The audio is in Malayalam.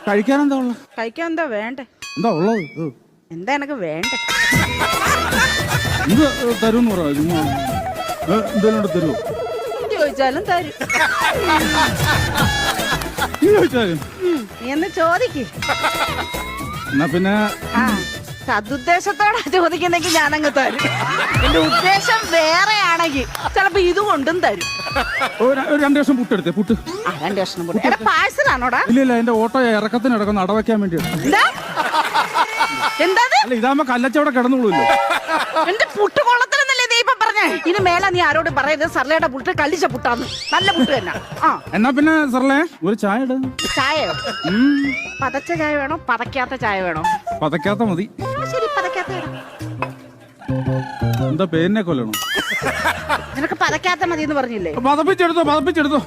കഴിക്കാൻ എന്താ ഉള്ളത്? കഴിക്കാൻ എന്താ വേണ്ടേ? എന്താ ഉള്ളത്? എന്താ എനക്ക് വേണ്ടേ? എന്ത് തരും പറയാ? എന്തെങ്കിലും തരുമോ? ചോദിച്ചാലും തരും. ചോദിച്ചാലും നീ എന്ന് ചോദിക്ക്. എന്നാ പിന്നെ സതുദ്ദേശത്തോടെ ചോദിക്കുന്നെങ്കിൽ ഞാനങ്ങ് തരും. എന്റെ ഉദ്ദേശം വേറെ ആണെങ്കിൽ ചിലപ്പോ ഇത് കൊണ്ടും തരും. ഒരു 2 കഷ്ണം പുട്ടെടുത്തേ. പുട്ട് 2 കഷ്ണം പുട്ട്. എടാ പാഴ്സലാണോടാ? ഇല്ല എന്റെ ഓട്ടോ ഇറക്കത്തിന് ഇടക്കുന്ന അടവയ്ക്കാൻ വേണ്ടിയാണ്. എന്താ അല്ല ഇതാകുമ്പോ കല്ലച്ചവിടെ കിടന്നുള്ളൂല്ലോ. എന്റെ പുട്ട് കൊള്ളത്തിലെന്നല്ലേ നീ ഇപ്പൊ പറഞ്ഞേ? ഇനി മേല നീ ആരോട് പറയരുത് സർലയുടെ പുട്ട് കല്ലിച്ച പുട്ടാന്ന്. നല്ല പുട്ട് തന്നെ. എന്നാ പിന്നെ സർലേ ഒരു ചായ ഇട. ചായയോ? പതച്ച ചായ വേണോ പതക്കാത്ത ചായ വേണോ? പതക്കാത്ത മതി. ശരി പതക്കാത്ത. എന്താ പേരിനെ കൊല്ലണോ? നിനക്ക് പതക്കാത്ത മതി എന്ന് പറഞ്ഞില്ലേ? പതപ്പിച്ചെടുത്തോ.